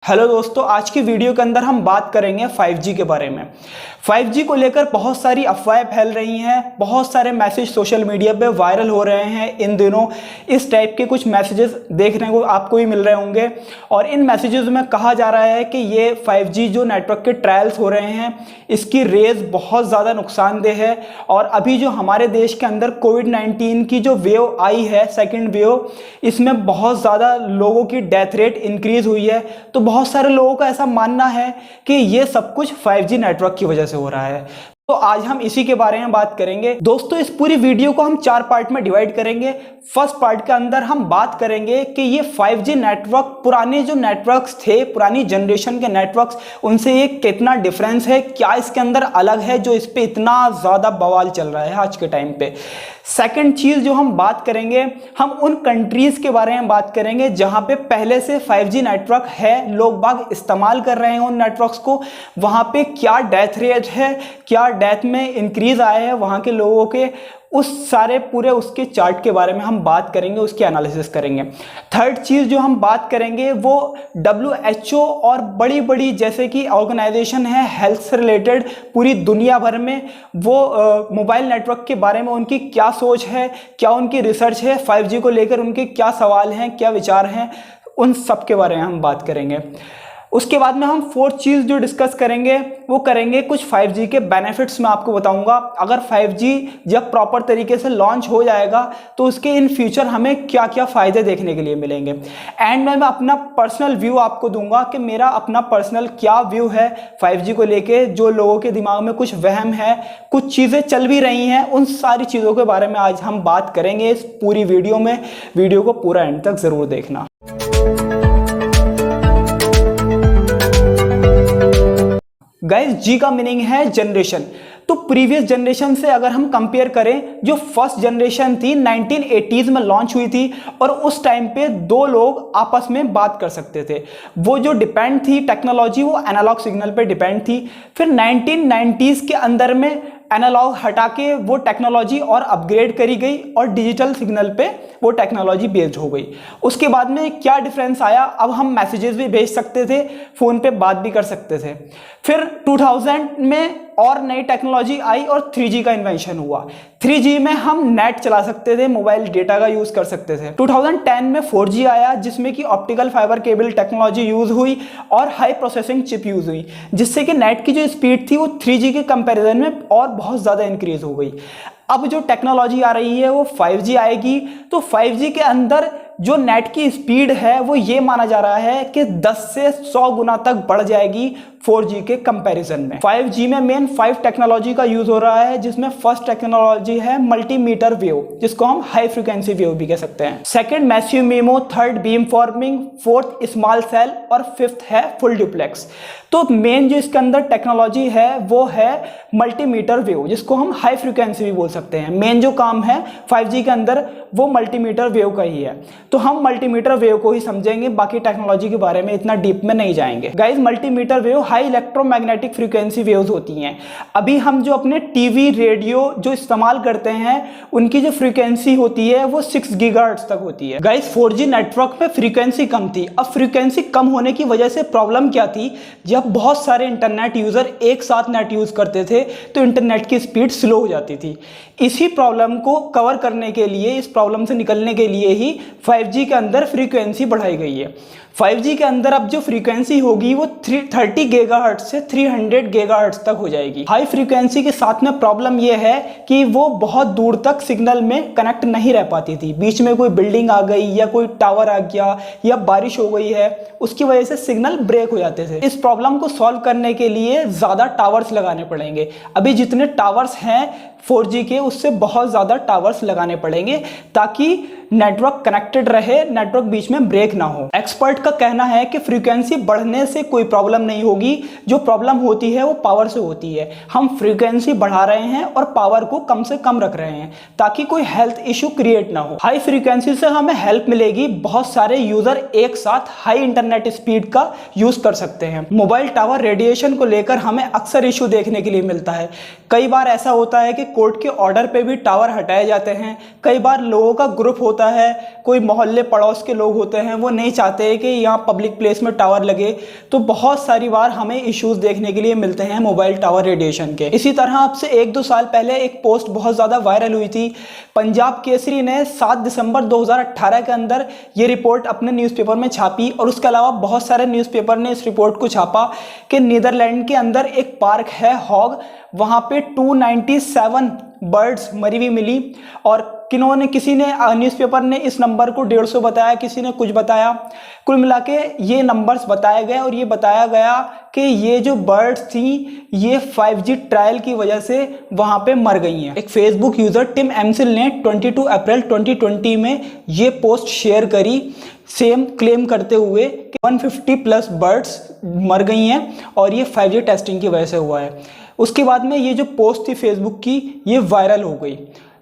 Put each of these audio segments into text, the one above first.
Hello दोस्तों, आज की वीडियो के अंदर हम बात करेंगे 5G के बारे में। 5G को लेकर बहुत सारी अफवाहें फैल रही हैं, बहुत सारे मैसेज सोशल मीडिया पे वायरल हो रहे हैं। इन दिनों इस टाइप के कुछ मैसेजेस देखने को आपको भी मिल रहे होंगे और इन मैसेजेस में कहा जा रहा है कि ये 5G जो नेटवर्क के ट्रायल्स हो रहे हैं, इसकी रेज बहुत ज़्यादा नुकसानदेह है। और अभी जो हमारे देश के अंदर कोविड-19 की जो वेव आई है, सेकेंड वेव, इसमें बहुत ज़्यादा लोगों की डेथ रेट इंक्रीज़ हुई है। तो बहुत सारे लोगों का ऐसा मानना है कि ये सब कुछ 5G नेटवर्क की वजह से हो रहा है। तो आज हम इसी के बारे में बात करेंगे। दोस्तों, इस पूरी वीडियो को हम 4 पार्ट में डिवाइड करेंगे। फर्स्ट पार्ट के अंदर हम बात करेंगे कि ये 5G नेटवर्क, पुराने जो नेटवर्क्स थे, पुरानी जनरेशन के नेटवर्क्स, उनसे ये कितना डिफरेंस है, क्या इसके अंदर अलग है जो इस पे इतना ज़्यादा बवाल चल रहा है आज के टाइम पे। सेकंड चीज़ जो हम बात करेंगे, हम उन कंट्रीज़ के बारे में बात करेंगे जहाँ पे पहले से 5G नेटवर्क है, लोग बाग इस्तेमाल कर रहे हैं उन नेटवर्क्स को। वहाँ पे क्या डेथ रेट है, क्या डेथ में इंक्रीज़ आया है वहाँ के लोगों के, उस सारे पूरे उसके चार्ट के बारे में हम बात करेंगे, उसकी एनालिसिस करेंगे। थर्ड चीज़ जो हम बात करेंगे वो WHO और बड़ी बड़ी जैसे कि ऑर्गेनाइजेशन है हेल्थ से रिलेटेड पूरी दुनिया भर में, वो मोबाइल नेटवर्क के बारे में उनकी क्या सोच है, क्या उनकी रिसर्च है, 5G को लेकर उनके क्या सवाल हैं, क्या विचार हैं, उन सब के बारे में हम बात करेंगे। उसके बाद में हम फोर्थ चीज़ जो डिस्कस करेंगे वो करेंगे कुछ 5G के बेनिफिट्स मैं आपको बताऊंगा। अगर 5G जब प्रॉपर तरीके से लॉन्च हो जाएगा तो उसके इन फ्यूचर हमें क्या क्या फ़ायदे देखने के लिए मिलेंगे। एंड में मैं अपना पर्सनल व्यू आपको दूंगा कि मेरा अपना पर्सनल क्या व्यू है 5G को लेके। जो लोगों के दिमाग में कुछ वहम है, कुछ चीज़ें चल भी रही हैं, उन सारी चीज़ों के बारे में आज हम बात करेंगे इस पूरी वीडियो में। वीडियो को पूरा एंड तक ज़रूर देखना। गाइस, जी का मीनिंग है जनरेशन। तो प्रीवियस जनरेशन से अगर हम कंपेयर करें, जो फर्स्ट जनरेशन थी 1980s में लॉन्च हुई थी और उस टाइम पे 2 लोग आपस में बात कर सकते थे। वो जो डिपेंड थी टेक्नोलॉजी, वो एनालॉग सिग्नल पे डिपेंड थी। फिर 1990s के अंदर में एनालॉग हटा के वो टेक्नोलॉजी और अपग्रेड करी गई और डिजिटल सिग्नल पे वो टेक्नोलॉजी बेस्ड हो गई। उसके बाद में क्या डिफरेंस आया, अब हम मैसेजेस भी भेज सकते थे, फ़ोन पे बात भी कर सकते थे। फिर 2000 में और नई टेक्नोलॉजी आई और 3G का इन्वेंशन हुआ। 3G में हम नेट चला सकते थे, मोबाइल डेटा का यूज़ कर सकते थे। 2010 में 4G आया जिसमें कि optical fibre cable technology use हुई और हाई प्रोसेसिंग चिप यूज़ हुई, जिससे कि नेट की जो स्पीड थी वो 3G के कंपैरिजन में और बहुत ज़्यादा इंक्रीज हो गई। अब जो टेक्नोलॉजी आ रही है वो 5G आएगी। तो 5G के अंदर जो नेट की स्पीड है वो ये माना जा रहा है कि 10 से 100 गुना तक बढ़ जाएगी 4G के कंपैरिजन में। 5G में मेन 5 टेक्नोलॉजी का यूज हो रहा है, जिसमें फर्स्ट टेक्नोलॉजी है मल्टीमीटर वेव, जिसको हम हाई फ्रीक्वेंसी वेव भी कह सकते हैं। Second massive MIMO, third beam forming, fourth small cell और फिफ्थ है फुल डुप्लेक्स। तो मेन जो इसके अंदर टेक्नोलॉजी है वो है मल्टीमीटर वेव, जिसको हम हाई फ्रीक्वेंसी भी बोल सकते हैं। मेन जो काम है 5G के अंदर वो मल्टीमीटर वेव का ही है। तो हम मल्टीमीटर वेव को ही समझेंगे, बाकी टेक्नोलॉजी के बारे में इतना डीप में नहीं जाएंगे। Guys, multimeter wave high electromagnetic frequency waves होती हैं। अभी हम जो अपने टीवी, रेडियो जो इस्तेमाल करते हैं, उनकी जो फ्रीक्वेंसी होती है वो 6 गीगाहर्ट्ज तक होती है। गाइस, 4G नेटवर्क पे फ्रीक्वेंसी कम थी। अब फ्रीक्वेंसी कम होने की वजह से प्रॉब्लम क्या थी, जब बहुत सारे इंटरनेट यूजर एक साथ नेट यूज करते थे तो इंटरनेट की स्पीड स्लो हो जाती थी। इसी प्रॉब्लम को कवर करने के लिए, इस प्रॉब्लम से निकलने के लिए ही 5G के अंदर फ्रीक्वेंसी बढ़ाई गई है। 5G के अंदर अब जो फ्रीक्वेंसी होगी वो 30 गीगाहर्ट्ज से 300 गीगाहर्ट्ज तक हो जाएगी। हाई फ्रीक्वेंसी के साथ में प्रॉब्लम ये है कि वो बहुत दूर तक सिग्नल में कनेक्ट नहीं रह पाती थी। बीच में कोई बिल्डिंग आ गई या कोई टावर आ गया या बारिश हो गई है, उसकी वजह से सिग्नल ब्रेक हो जाते थे। इस प्रॉब्लम को सॉल्व करने के लिए ज़्यादा टावर्स लगाने पड़ेंगे। अभी जितने टावर्स हैं 4G के, उससे बहुत ज़्यादा टावर्स लगाने पड़ेंगे ताकि नेटवर्क कनेक्टेड रहे, नेटवर्क बीच में ब्रेक ना हो। एक्सपर्ट का कहना है कि फ्रीक्वेंसी बढ़ने से कोई प्रॉब्लम नहीं होगी, जो प्रॉब्लम होती है वो पावर से होती है। हम फ्रीक्वेंसी बढ़ा रहे हैं और पावर को कम से कम रख रहे हैं ताकि कोई हेल्थ इशू क्रिएट ना हो। हाई फ्रीक्वेंसी से हमें हेल्प मिलेगी, बहुत सारे यूजर एक साथ हाई इंटरनेट स्पीड का यूज कर सकते हैं। मोबाइल टावर रेडिएशन को लेकर हमें अक्सर इशू देखने के लिए मिलता है। कई बार ऐसा होता है कि कोर्ट के ऑर्डर पे भी टावर हटाए जाते हैं। कई बार लोगों का ग्रुप होता है, कोई मोहल्ले पड़ोस के लोग होते हैं, वो नहीं चाहते कि यहाँ पब्लिक प्लेस में टावर लगे तो बहुत सारी बार हमें इश्यूज देखने के लिए मिलते हैं मोबाइल टावर रेडिएशन के। इसी तरह आपसे 1-2 साल पहले एक पोस्ट बहुत ज़्यादा वायरल हुई थी। पंजाब केसरी ने 7 दिसंबर 2018 के अंदर ये रिपोर्ट अपने न्यूज़पेपर में छापी और उसके अलावा बहुत सारे न्यूज़पेपर ने इस रिपोर्ट को छापा कि नीदरलैंड के अंदर एक पार्क है हॉग, वहाँ पे 297 बर्ड्स मरी हुई मिली और किसी ने न्यूज़पेपर ने इस नंबर को 150 बताया, किसी ने कुछ बताया। कुल मिला के ये नंबर्स बताए गए और ये बताया गया कि ये जो बर्ड्स थी ये 5G ट्रायल की वजह से वहाँ पे मर गई हैं। एक फेसबुक यूज़र टिम एम्सिल ने 22 अप्रैल 2020 में ये पोस्ट शेयर करी, सेम क्लेम करते हुए कि 150 प्लस बर्ड्स मर गई हैं और ये 5G टेस्टिंग की वजह से हुआ है। उसके बाद में ये जो पोस्ट थी फेसबुक की ये वायरल हो गई।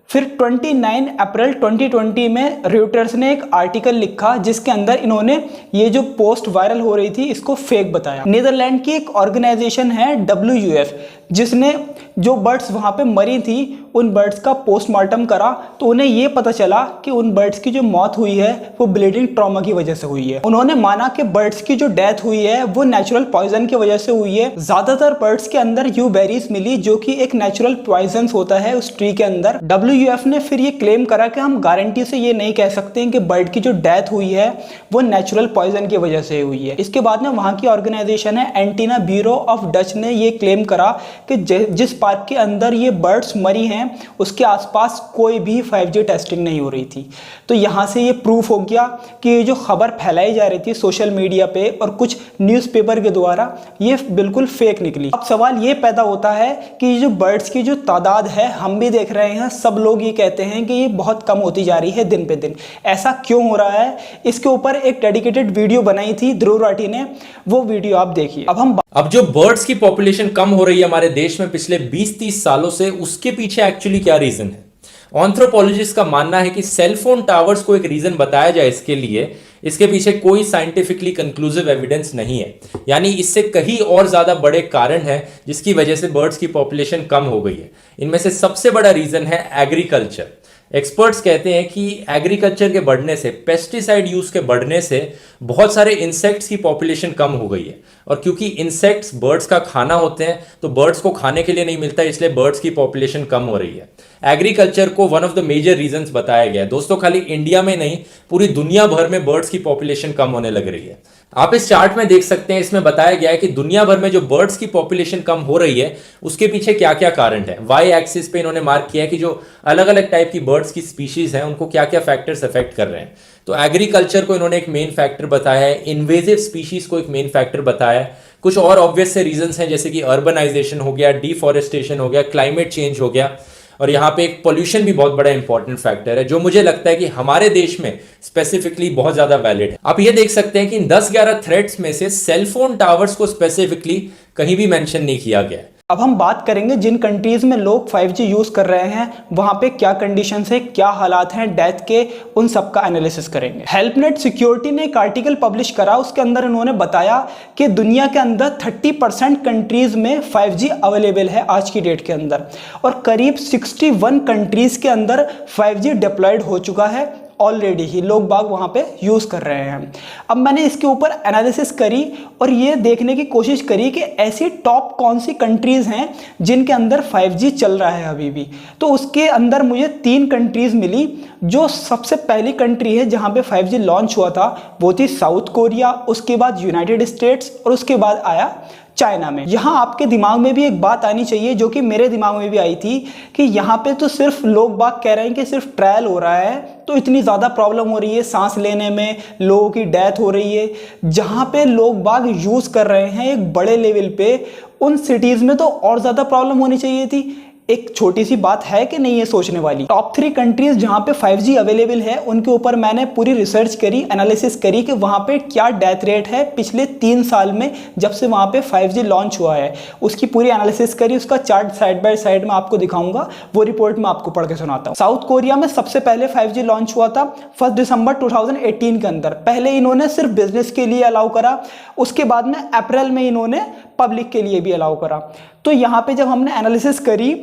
फिर 29 अप्रैल 2020 में रॉयटर्स ने एक आर्टिकल लिखा जिसके अंदर इन्होंने ये जो पोस्ट वायरल हो रही थी इसको फेक बताया। नीदरलैंड की एक ऑर्गेनाइजेशन है WWF जिसने जो बर्ड्स वहाँ पे मरी थी उन बर्ड्स का पोस्टमार्टम करा तो उन्हें ये पता चला कि उन बर्ड्स की जो मौत हुई है वो ब्लीडिंग ट्रॉमा की वजह से हुई है। उन्होंने माना कि बर्ड्स की जो डेथ हुई है वो नेचुरल पॉइजन की वजह से हुई है। ज़्यादातर बर्ड्स के अंदर यूबेरीज मिली जो कि एक नेचुरल पॉइजन होता है उस ट्री के अंदर। WWF ने फिर ये क्लेम करा कि हम गारंटी से ये नहीं कह सकते कि बर्ड की जो डेथ हुई है वो नेचुरल पॉइजन की वजह से हुई है। इसके बाद में वहाँ की ऑर्गेनाइजेशन है एंटीना ब्यूरो ऑफ डच ने ये क्लेम करा कि जिस पार्क के अंदर ये बर्ड्स मरी हैं उसके आसपास कोई भी 5G टेस्टिंग नहीं हो रही थी। तो यहाँ से ये प्रूफ हो गया कि ये जो खबर फैलाई जा रही थी सोशल मीडिया पे और कुछ न्यूज़पेपर के द्वारा ये बिल्कुल फेक निकली। अब सवाल ये पैदा होता है कि ये जो बर्ड्स की जो तादाद है हम भी देख रहे हैं, सब लोग ये कहते हैं कि ये बहुत कम होती जा रही है दिन पे दिन। ऐसा क्यों हो रहा है इसके ऊपर एक डेडिकेटेड वीडियो बनाई थी ध्रुव राठी ने, वो वीडियो आप देखिए। अब जो बर्ड्स की पॉपुलेशन कम हो रही है हमारे देश में पिछले 20-30 सालों से, उसके पीछे एक्चुअली क्या रीजन है? एंथ्रोपोलॉजिस्ट का मानना है कि सेलफोन टावर्स को एक रीजन बताया जाए इसके लिए, इसके पीछे कोई साइंटिफिकली कंक्लूसिव एविडेंस नहीं है। यानी इससे कहीं और ज्यादा बड़े कारण हैं जिसकी वजह से बर्ड्स की पॉपुलेशन कम हो गई है। इनमें से सबसे बड़ा रीजन है एग्रीकल्चर। एक्सपर्ट्स कहते हैं कि एग्रीकल्चर के बढ़ने से, पेस्टिसाइड यूज के बढ़ने से बहुत सारे इंसेक्ट्स की पॉपुलेशन कम हो गई है और क्योंकि इंसेक्ट्स बर्ड्स का खाना होते हैं तो बर्ड्स को खाने के लिए नहीं मिलता, इसलिए बर्ड्स की पॉपुलेशन कम हो रही है। एग्रीकल्चर को one of the major reasons बताया गया है। दोस्तों खाली इंडिया में नहीं पूरी दुनिया भर में बर्ड्स की पॉपुलेशन कम होने लग रही है। आप इस चार्ट में देख सकते हैं, इसमें बताया गया है कि दुनिया भर में जो बर्ड्स की पॉपुलेशन कम हो रही है उसके पीछे क्या क्या कारण है। वाई एक्सिस पे इन्होंने मार्क किया है कि जो अलग अलग टाइप की बर्ड्स की स्पीशीज हैं उनको क्या क्या फैक्टर्स अफेक्ट कर रहे हैं। तो एग्रीकल्चर को इन्होंने एक मेन फैक्टर बताया है, इन्वेजिव स्पीशीज को एक मेन फैक्टर बताया है। कुछ और ऑब्वियस से रीजंस हैं जैसे कि अर्बनाइजेशन हो गया, डिफॉरेस्टेशन हो गया, क्लाइमेट चेंज हो गया और यहाँ पे एक पोल्यूशन भी बहुत बड़ा इंपॉर्टेंट फैक्टर है जो मुझे लगता है कि हमारे देश में स्पेसिफिकली बहुत ज्यादा वैलिड है। आप ये देख सकते हैं कि इन 10-11 थ्रेट्स में से सेलफोन टावर्स को स्पेसिफिकली कहीं भी मेंशन नहीं किया गया है। अब हम बात करेंगे जिन कंट्रीज में लोग 5G यूज कर रहे हैं वहां पे क्या कंडीशंस है, क्या हालात हैं डेथ के, उन सब का एनालिसिस करेंगे। हेल्पनेट सिक्योरिटी ने एक आर्टिकल पब्लिश करा, उसके अंदर उन्होंने बताया कि दुनिया के अंदर 30% कंट्रीज में 5G अवेलेबल है आज की डेट के अंदर और करीब 61 कंट्रीज के अंदर 5G डिप्लॉयड हो चुका है। ऑलरेडी ही लोग बाग वहाँ पे यूज़ कर रहे हैं। अब मैंने इसके ऊपर एनालिसिस करी और ये देखने की कोशिश करी कि ऐसी टॉप कौन सी कंट्रीज़ हैं जिनके अंदर 5G चल रहा है अभी भी। तो उसके अंदर मुझे 3 कंट्रीज़ मिली। जो सबसे पहली कंट्री है जहाँ पे 5G लॉन्च हुआ था वो थी साउथ कोरिया, उसके बाद यूनाइटेड स्टेट्स और उसके बाद आया चाइना में। यहाँ आपके दिमाग में भी एक बात आनी चाहिए जो कि मेरे दिमाग में भी आई थी कि यहाँ पे तो सिर्फ लोग बाग कह रहे हैं कि सिर्फ ट्रायल हो रहा है तो इतनी ज़्यादा प्रॉब्लम हो रही है, सांस लेने में लोगों की डेथ हो रही है। जहाँ पे लोग बाग यूज़ कर रहे हैं एक बड़े लेवल पे, उन सिटीज़ में तो और ज़्यादा प्रॉब्लम होनी चाहिए थी। एक छोटी सी बात है कि नहीं ये सोचने वाली। टॉप 3 कंट्रीज जहाँ पे 5G अवेलेबल है उनके ऊपर मैंने पूरी रिसर्च करी, एनालिसिस करी कि वहाँ पे क्या डेथ रेट है पिछले 3 साल में जब से वहाँ पे 5G लॉन्च हुआ है। उसकी पूरी एनालिसिस करी, उसका चार्ट साइड बाय साइड में आपको दिखाऊंगा, वो रिपोर्ट में आपको पढ़ के सुनाता हूँ। साउथ कोरिया में सबसे पहले 5G लॉन्च हुआ था 1 दिसंबर 2018 के अंदर। पहले इन्होंने सिर्फ बिजनेस के लिए अलाउ करा, उसके बाद में अप्रैल में इन्होंने पब्लिक के लिए भी अलाउ करा। तो यहाँ पे जब हमने एनालिसिस करी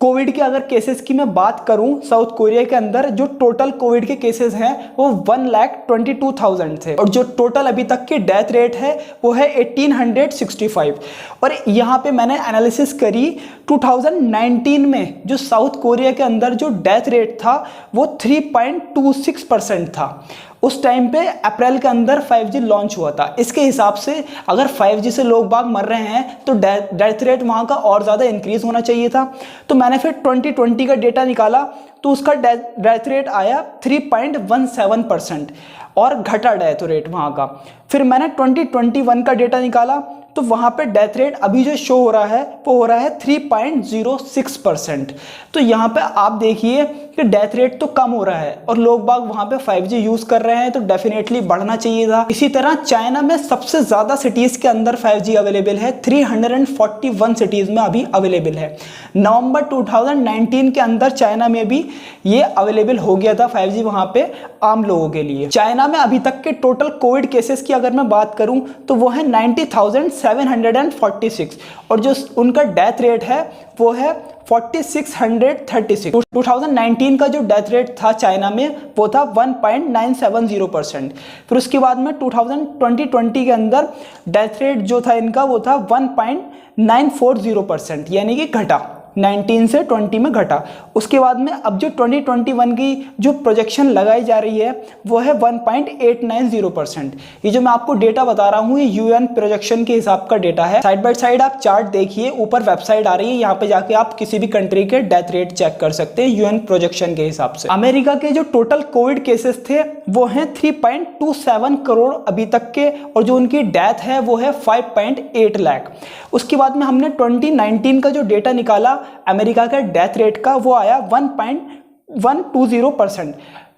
कोविड के अगर केसेस की मैं बात करूं, साउथ कोरिया के अंदर जो टोटल कोविड के केसेस हैं वो 1,22,000 थे और जो टोटल अभी तक की डेथ रेट है वो है 1865। और यहाँ पे मैंने एनालिसिस करी 2019 में जो साउथ कोरिया के अंदर जो डेथ रेट था वो 3.26% था। उस टाइम पे अप्रैल के अंदर 5G लॉन्च हुआ था। इसके हिसाब से अगर 5G से लोग बाग मर रहे हैं तो डेथ रेट वहाँ का और ज़्यादा इंक्रीज होना चाहिए था। तो मैंने फिर 2020 का डेटा निकाला तो उसका डेथ रेट आया 3.17% और घटा डेथ रेट वहाँ का। फिर मैंने 2021 का डेटा निकाला तो वहाँ पे डेथ रेट अभी जो शो हो रहा है वो हो रहा है 3.06%। तो यहाँ पे आप देखिए कि डेथ रेट तो कम हो रहा है और लोग बाग वहाँ पे 5G यूज़ कर रहे हैं तो डेफिनेटली बढ़ना चाहिए था। इसी तरह चाइना में सबसे ज़्यादा सिटीज़ के अंदर 5G अवेलेबल है, 341 सिटीज़ में अभी अवेलेबल है। नवंबर 2019 के अंदर चाइना में भी ये अवेलेबल हो गया था 5G वहाँ पे आम लोगों के लिए। चाइना में अभी तक के टोटल कोविड केसेस की अगर मैं बात करूं तो वो है 90,746 और जो उनका डेथ रेट है वो है 4,636। 2019 का जो डेथ रेट था चाइना में वो था 1.970%। फिर उसके बाद में 2020 के अंदर डेथ रेट जो था इनका वो था 1.940%, यानी कि घटा 19 से 20 में घटा। उसके बाद में अब जो 2021 की जो प्रोजेक्शन लगाई जा रही है वो है 1.890%। ये जो मैं आपको डेटा बता रहा हूँ ये यूएन प्रोजेक्शन के हिसाब का डेटा है। साइड बाय साइड आप चार्ट देखिए, ऊपर वेबसाइट आ रही है, यहाँ पे जाके आप किसी भी कंट्री के डेथ रेट चेक कर सकते हैं यूएन प्रोजेक्शन के हिसाब से। अमेरिका के जो टोटल कोविड केसेस थे वो हैं 3.27 करोड़ अभी तक के और जो उनकी डेथ है वो है 5.8 लाख। उसके बाद में हमने 2019 का जो डेटा निकाला अमेरिका का डेथ रेट का वो आया 1.120%।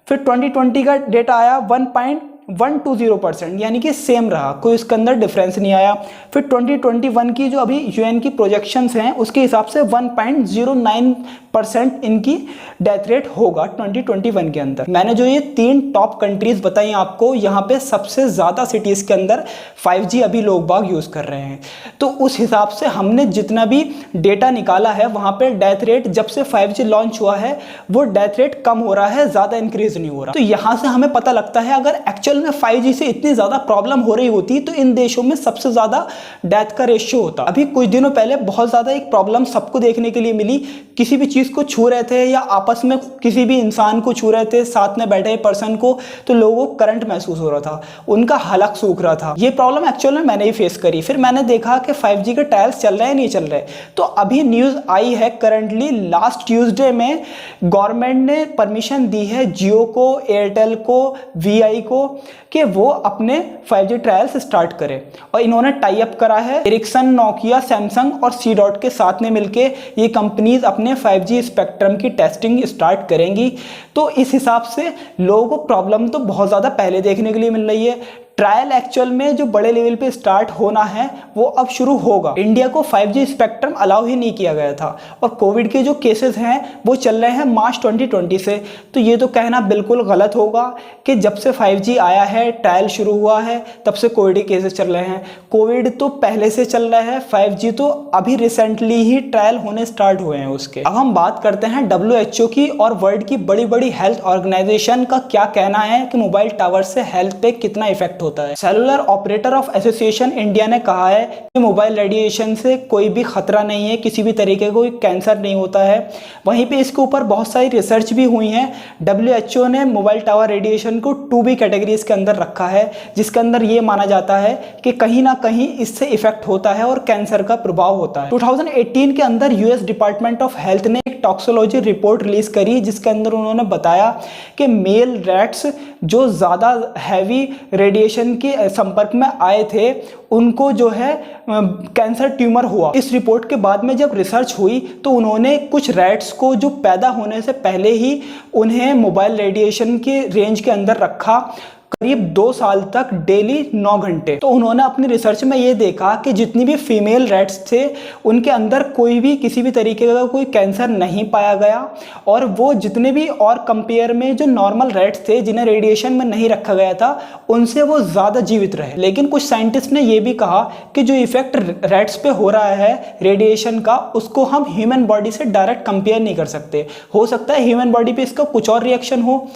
फिर 2020 का डेटा आया 1.120%, यानी कि सेम रहा, कोई इसके अंदर डिफरेंस नहीं आया। फिर 2021 की जो अभी यूएन की प्रोजेक्शंस हैं उसके हिसाब से 1.09% इनकी डेथ रेट होगा 2021 के अंदर। मैंने जो ये 3 टॉप कंट्रीज बताई आपको, यहाँ पे सबसे ज़्यादा सिटीज़ के अंदर 5G अभी लोग बाग यूज़ कर रहे हैं। तो उस हिसाब से हमने जितना भी डेटा निकाला है वहाँ पे डेथ रेट जब से 5G लॉन्च हुआ है वो डेथ रेट कम हो रहा है, ज़्यादा इंक्रीज नहीं हो रहा। तो यहाँ से हमें पता लगता है अगर एक्चुअल में 5G से इतनी ज़्यादा प्रॉब्लम हो रही होती तो इन देशों में सबसे ज़्यादा डेथ का रेशियो होता। अभी कुछ दिनों पहले बहुत ज़्यादा एक प्रॉब्लम सबको देखने के लिए मिली, किसी भी चीज़ को छू रहे थे या आपस में किसी भी इंसान को छू रहे थे, साथ में बैठे पर्सन को, तो लोगों को करंट महसूस हो रहा था, उनका हलक सूख रहा था। ये प्रॉब्लम एक्चुअल में मैंने ही फेस करी। फिर मैंने देखा कि 5G के ट्रायल्स चल रहे हैं नहीं चल रहे, तो अभी न्यूज़ आई है करंटली लास्ट ट्यूसडे में गवर्नमेंट ने परमिशन दी है जियो को, एयरटेल को, VI को कि वो अपने 5G ट्रायल्स स्टार्ट करें। और इन्होंने टाई अप करा है एरिक्सन, नोकिया, सैमसंग और सी डॉट के साथ में मिलके ये कंपनीज अपने 5G स्पेक्ट्रम की टेस्टिंग स्टार्ट करेंगी। तो इस हिसाब से लोगों को प्रॉब्लम तो बहुत ज़्यादा पहले देखने के लिए मिल रही है। ट्रायल एक्चुअल में जो बड़े लेवल पे स्टार्ट होना है वो अब शुरू होगा। इंडिया को 5G स्पेक्ट्रम अलाउ ही नहीं किया गया था और कोविड के जो केसेस हैं वो चल रहे हैं मार्च 2020 से। तो ये तो कहना बिल्कुल गलत होगा कि जब से 5G आया है, ट्रायल शुरू हुआ है, तब से कोविड के केसेस चल रहे हैं। कोविड तो पहले से चल रहा है, 5G तो अभी रिसेंटली ही ट्रायल होने स्टार्ट हुए हैं उसके। अब हम बात करते हैं WHO की और वर्ल्ड की बड़ी बड़ी हेल्थ ऑर्गेनाइजेशन का क्या कहना है कि मोबाइल टावर से हेल्थ पे कितना इफेक्ट होता है। Cellular operator of association India ने कहा है कि मोबाइल रेडिएशन से कोई भी खतरा नहीं है, किसी भी तरीके का कोई कैंसर नहीं होता है। वहीं पे इसके ऊपर बहुत सारी रिसर्च भी हुई हैं। WHO ने मोबाइल टावर रेडिएशन को 2B कैटेगरीज के अंदर रखा है, जिसके अंदर ये माना जाता है कि कहीं ना कहीं इससे इफेक्ट होता है और कैंसर का प्रभाव होता है। 2018 के अंदर US डिपार्टमेंट ऑफ हेल्थ ने एक टॉक्सोलॉजी रिपोर्ट रिलीज करी, जिसके अंदर उन्होंने बताया कि मेल रैट्स जो ज़्यादा हैवी रेडिएशन के संपर्क में आए थे उनको जो है कैंसर ट्यूमर हुआ। इस रिपोर्ट के बाद में जब रिसर्च हुई तो उन्होंने कुछ रैट्स को जो पैदा होने से पहले ही उन्हें मोबाइल रेडिएशन के रेंज के अंदर रखा। करीब 2 साल तक डेली 9 घंटे। तो उन्होंने अपनी रिसर्च में ये देखा कि जितनी भी फीमेल रैट्स थे उनके अंदर कोई भी किसी भी तरीके का कोई कैंसर नहीं पाया गया, और वो जितने भी और कंपेयर में जो नॉर्मल रैट्स थे जिन्हें रेडिएशन में नहीं रखा गया था उनसे वो ज़्यादा जीवित रहे। लेकिन कुछ साइंटिस्ट ने ये भी कहा कि जो इफेक्ट रैट्स पे हो रहा है रेडिएशन का, उसको हम ह्यूमन बॉडी से डायरेक्ट कंपेयर नहीं कर सकते। हो सकता है ह्यूमन बॉडी पे इसका कुछ और रिएक्शन हो।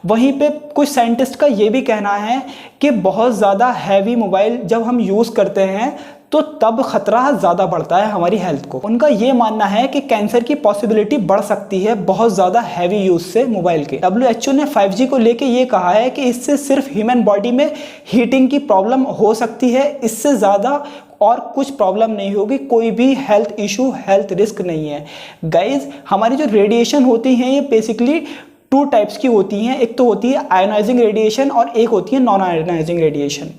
वहीं पे कुछ साइंटिस्ट का ये भी कहना है कि बहुत ज़्यादा हैवी मोबाइल जब हम यूज़ करते हैं तो तब खतरा ज़्यादा बढ़ता है हमारी हेल्थ को। उनका ये मानना है कि कैंसर की पॉसिबिलिटी बढ़ सकती है बहुत ज़्यादा हैवी यूज़ से मोबाइल के। WHO ने 5G को लेके ये कहा है कि इससे सिर्फ ह्यूमन बॉडी में हीटिंग की प्रॉब्लम हो सकती है, इससे ज़्यादा और कुछ प्रॉब्लम नहीं होगी, कोई भी हेल्थ इशू, हेल्थ रिस्क नहीं है। गाइज, हमारी जो रेडिएशन होती हैं ये बेसिकली 2 टाइप्स की होती हैं। एक तो होती है आयोनाइजिंग रेडिएशन और एक होती है नॉन आयोनाइजिंग रेडिएशन।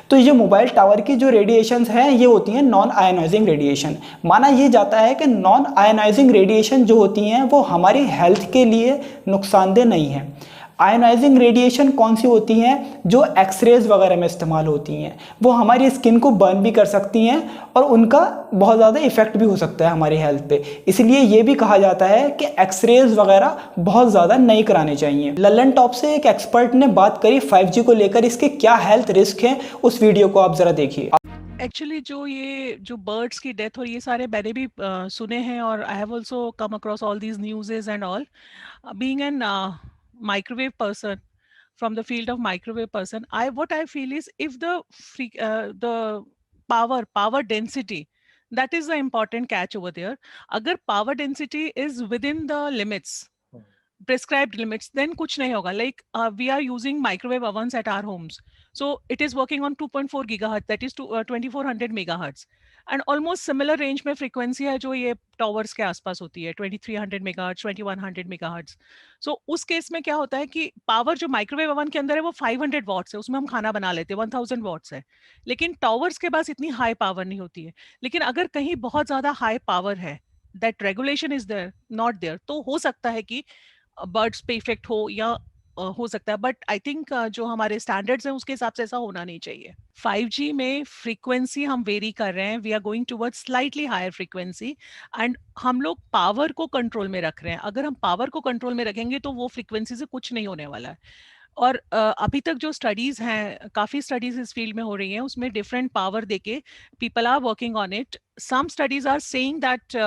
तो ये मोबाइल टावर की जो रेडिएशंस हैं ये होती हैं नॉन आयोनाइजिंग रेडिएशन। माना ये जाता है कि नॉन आयोनाइजिंग रेडिएशन जो होती हैं वो हमारी हेल्थ के लिए नुकसानदेह नहीं है। आयोनाइजिंग रेडिएशन कौन सी होती हैं? जो एक्सरेज वगैरह में इस्तेमाल होती हैं, वो हमारी स्किन को बर्न भी कर सकती हैं और उनका बहुत ज़्यादा इफेक्ट भी हो सकता है हमारी हेल्थ पे। इसलिए ये भी कहा जाता है कि एक्सरेज वगैरह बहुत ज़्यादा नहीं कराने चाहिए। ललन टॉप से एक एक्सपर्ट ने बात करी 5G को लेकर, इसके क्या हेल्थ रिस्क हैं, उस वीडियो को आप ज़रा देखिए। एक्चुअली जो बर्ड्स की डेथ और ये सारे मैंने भी सुने हैं, और I have also come across all these न्यूज़ेस and all. Being an microwave person, from the field of microwave person, what I feel is, if the power density, that is the important catch over there. Agar power density is within the limits, prescribed limits, then kuch nahi hoga. Like we are using microwave ovens at our homes, so it is working on 2.4 gigahertz, that is 2400 megahertz, and almost similar range में frequency है जो ये towers के आसपास होती है, 2300 megahertz, 2100 megahertz. so उस case में क्या होता है कि पावर जो माइक्रोवेव ओवन के अंदर है वो 500 वॉट्स है, उसमें हम खाना बना लेते हैं, 1000 वॉट्स है। लेकिन टावर्स के पास इतनी हाई पावर नहीं होती है। लेकिन अगर कहीं बहुत ज्यादा हाई पावर है, that regulation is there not there, तो हो सकता है कि बर्ड्स पे इफेक्ट हो या हो सकता है। बट आई थिंक जो हमारे स्टैंडर्ड्स हैं उसके हिसाब से ऐसा होना नहीं चाहिए। 5G में फ्रीक्वेंसी हम वेरी कर रहे हैं, we are going towards slightly higher frequency, and हम लोग पावर को कंट्रोल में रख रहे हैं। अगर हम पावर को कंट्रोल में रखेंगे तो वो फ्रीक्वेंसी से कुछ नहीं होने वाला है। और अभी तक जो स्टडीज हैं, काफी स्टडीज इस फील्ड में हो रही हैं, उसमें डिफरेंट पावर देके people are working on it. Some studies are saying that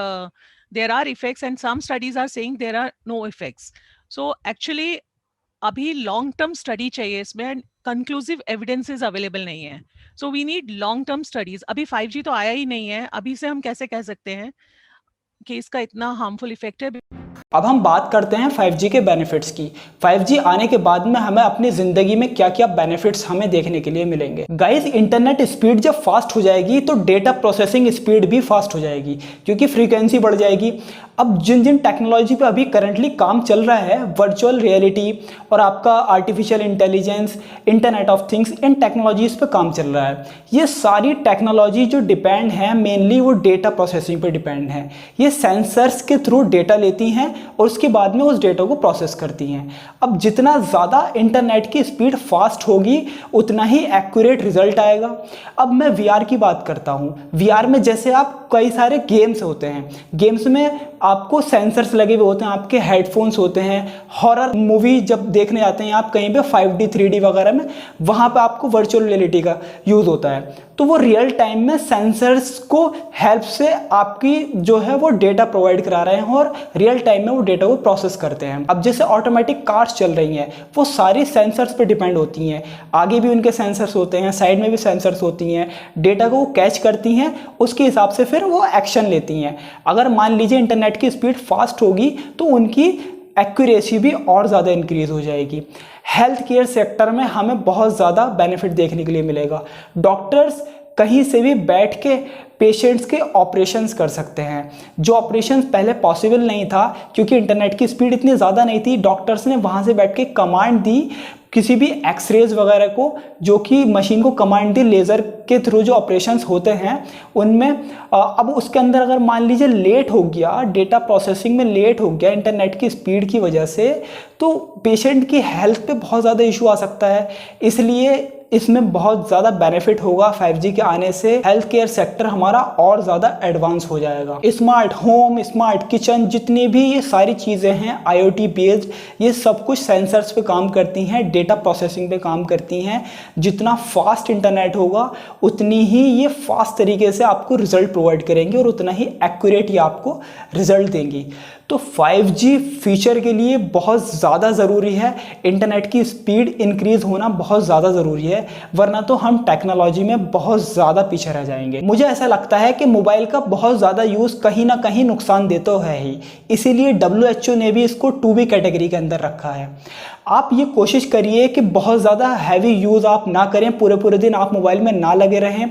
there are effects and some studies are saying there are no effects. So actually अभी लॉन्ग टर्म स्टडी चाहिए इसमें, एंड कंक्लूसिव एविडेंसेस अवेलेबल नहीं है। So we need long term studies. अभी 5G तो आया ही नहीं है, अभी से हम कैसे कह सकते हैं कि इसका इतना हार्मफुल इफेक्ट है। अब हम बात करते हैं 5G के बेनिफिट्स की। 5G आने के बाद में हमें अपनी ज़िंदगी में क्या क्या बेनिफिट्स हमें देखने के लिए मिलेंगे। गाइस, इंटरनेट स्पीड जब फास्ट हो जाएगी तो डेटा प्रोसेसिंग स्पीड भी फास्ट हो जाएगी, क्योंकि फ्रीक्वेंसी बढ़ जाएगी। अब जिन जिन टेक्नोलॉजी पे अभी करंटली काम चल रहा है, वर्चुअल रियलिटी और आपका artificial intelligence, internet of things, in technologies पे काम चल रहा है। ये सारी टेक्नोलॉजी जो डिपेंड है मेनली वो डेटा प्रोसेसिंग पे डिपेंड है। ये सेंसर्स के थ्रू डेटा लेती हैं और उसके बाद में उस डेटा को प्रोसेस करती हैं। अब जितना ज़्यादा इंटरनेट की स्पीड फास्ट होगी उतना ही एक्यूरेट रिजल्ट आएगा। अब मैं VR की बात करता हूँ। VR में जैसे आप कई सारे गेम्स होते हैं, गेम्स में आपको सेंसर्स लगे हुए होते हैं, आपके हेडफोन्स होते हैं। हॉरर मूवी जब देखने जाते हैं आप कहीं पे 5D 3D वगैरह में, वहाँ पे आपको वर्चुअल रियलिटी का यूज़ होता है। तो वो रियल टाइम में सेंसर्स को हेल्प से आपकी जो है वो डेटा प्रोवाइड करा रहे हैं और रियल टाइम में वो डेटा को प्रोसेस करते हैं। अब जैसे ऑटोमेटिक कार्स चल रही हैं, वो सारी सेंसर्स पे डिपेंड होती हैं। आगे भी उनके सेंसर्स होते हैं, साइड में भी सेंसर्स होती हैं। डेटा को वो कैच करती हैं, उसके हिसाब से फिर वो एक्शन लेती हैं। अगर मान लीजिए इंटरनेट की स्पीड फास्ट होगी तो उनकी एक्यूरेसी भी और ज़्यादा इंक्रीज हो जाएगी। हेल्थ केयर सेक्टर में हमें बहुत ज़्यादा बेनिफिट देखने के लिए मिलेगा। डॉक्टर्स कहीं से भी बैठ के पेशेंट्स के ऑपरेशंस कर सकते हैं, जो ऑपरेशंस पहले पॉसिबल नहीं था क्योंकि इंटरनेट की स्पीड इतनी ज़्यादा नहीं थी। डॉक्टर्स ने वहाँ से बैठ के कमांड दी, किसी भी एक्सरेज वगैरह को, जो कि मशीन को कमांड दी लेज़र के थ्रू जो ऑपरेशंस होते हैं उनमें अब उसके अंदर अगर मान लीजिए लेट हो गया, डेटा प्रोसेसिंग में लेट हो गया इंटरनेट की स्पीड की वजह से, तो पेशेंट की हेल्थ पे बहुत ज़्यादा इशू आ सकता है। इसलिए इसमें बहुत ज़्यादा बेनिफिट होगा 5G के आने से। हेल्थ केयर सेक्टर हमारा और ज़्यादा एडवांस हो जाएगा। स्मार्ट होम, स्मार्ट किचन, जितनी भी ये सारी चीज़ें हैं IoT बेस्ड, ये सब कुछ सेंसर्स पे काम करती हैं, डेटा प्रोसेसिंग पे काम करती हैं। जितना फास्ट इंटरनेट होगा उतनी ही ये फास्ट तरीके से आपको रिजल्ट प्रोवाइड करेंगे और उतना ही एक्यूरेट ये आपको रिजल्ट देंगी। तो 5G फ्यूचर के लिए बहुत ज़्यादा ज़रूरी है। इंटरनेट की स्पीड इंक्रीज़ होना बहुत ज़्यादा ज़रूरी है, वरना तो हम टेक्नोलॉजी में बहुत ज़्यादा पीछे रह जाएंगे। मुझे ऐसा लगता है कि मोबाइल का बहुत ज़्यादा यूज़ कहीं ना कहीं नुकसान देता है ही, इसीलिए WHO ने भी इसको 2B कैटेगरी के अंदर रखा है। आप ये कोशिश करिए कि बहुत ज़्यादा हैवी यूज़ आप ना करें, पूरे पूरे दिन आप मोबाइल में ना लगे रहें।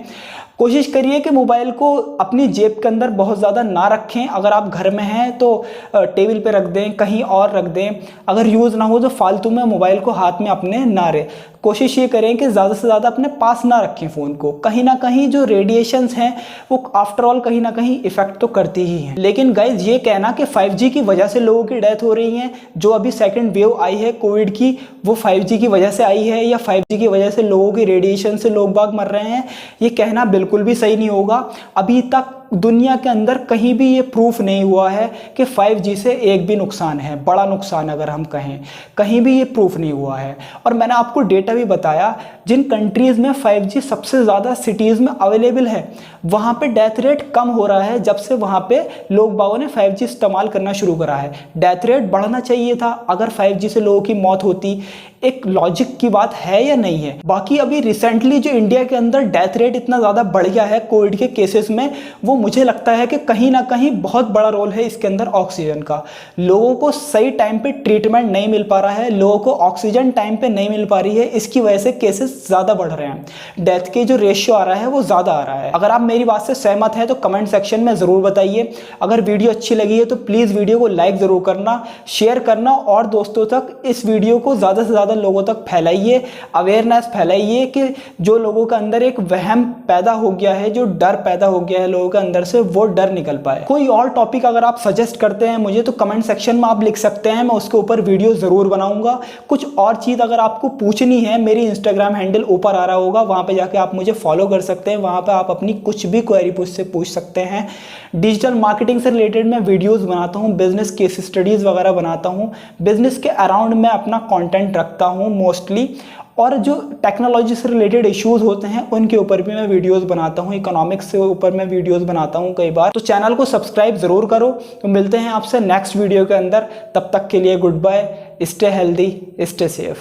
कोशिश करिए कि मोबाइल को अपनी जेब के अंदर बहुत ज़्यादा ना रखें। अगर आप घर में हैं तो टेबल पे रख दें, कहीं और रख दें। अगर यूज़ ना हो तो फालतू में मोबाइल को हाथ में अपने ना रहे। कोशिश ये करें कि ज़्यादा से ज़्यादा अपने पास ना रखें फ़ोन को। कहीं ना कहीं जो रेडिएशंस हैं वो आफ्टर ऑल कहीं ना कहीं इफ़ेक्ट तो करती ही हैं। लेकिन गाइज ये कहना कि 5G की वजह से लोगों की डेथ हो रही है, जो अभी सेकंड वेव आई है कोविड की, वो 5G की वजह से आई है, या 5G की वजह से लोगों की रेडिएशन से लोग बाग मर रहे हैं, ये कहना बिल्कुल भी सही नहीं होगा। अभी तक दुनिया के अंदर कहीं भी ये प्रूफ नहीं हुआ है कि 5G से एक भी नुकसान है, बड़ा नुकसान अगर हम कहें, कहीं भी ये प्रूफ नहीं हुआ है। और मैंने आपको डेटा भी बताया, जिन कंट्रीज़ में 5G सबसे ज़्यादा सिटीज़ में अवेलेबल है, वहाँ पे डेथ रेट कम हो रहा है जब से वहाँ पे लोग बागों ने 5G इस्तेमाल करना शुरू करा है। डेथ रेट बढ़ना चाहिए था अगर 5G से लोगों की मौत होती। एक लॉजिक की बात है या नहीं है? बाकी अभी रिसेंटली जो इंडिया के अंदर डेथ रेट इतना ज़्यादा बढ़ गया है कोविड के केसेस में, वो मुझे लगता है कि कहीं ना कहीं बहुत बड़ा रोल है इसके अंदर ऑक्सीजन का। लोगों को सही टाइम पे ट्रीटमेंट नहीं मिल पा रहा है, लोगों को ऑक्सीजन टाइम पे नहीं मिल पा रही है, इसकी वजह से केसेस ज़्यादा बढ़ रहे हैं। डेथ के जो रेशियो आ रहा है वो ज़्यादा आ रहा है। अगर आप मेरी बात से सहमत हैं तो कमेंट सेक्शन में ज़रूर बताइए। अगर वीडियो अच्छी लगी है तो प्लीज़ वीडियो को लाइक ज़रूर करना, शेयर करना और दोस्तों तक इस वीडियो को ज़्यादा से ज़्यादा लोगों तक फैलाइए, अवेयरनेस फैलाइए कि जो लोगों के अंदर एक वहम पैदा हो गया है, जो डर पैदा हो गया है लोगों के अंदर से, वो डर निकल पाए। कोई और टॉपिक अगर आप सजेस्ट करते हैं मुझे तो कमेंट सेक्शन में आप लिख सकते हैं, मैं उसके ऊपर वीडियो ज़रूर बनाऊंगा। कुछ और चीज़ अगर आपको पूछनी है, मेरी इंस्टाग्राम हैंडल ऊपर आ रहा होगा, वहाँ पर जाके आप मुझे फॉलो कर सकते हैं। वहाँ पर आप अपनी कुछ भी क्वेरी मुझसे पूछ सकते हैं। डिजिटल मार्केटिंग से रिलेटेड मैं वीडियोज़ बनाता हूँ, बिजनेस केस स्टडीज़ वगैरह बनाता हूँ, बिजनेस के अराउंड मैं अपना कॉन्टेंट रखता हूँ मोस्टली। और जो टेक्नोलॉजी से रिलेटेड इश्यूज़ होते हैं उनके ऊपर भी मैं वीडियोस बनाता हूँ, इकोनॉमिक्स के ऊपर मैं वीडियोस बनाता हूँ कई बार। तो चैनल को सब्सक्राइब ज़रूर करो। तो मिलते हैं आपसे नेक्स्ट वीडियो के अंदर, तब तक के लिए good bye, stay healthy, stay safe.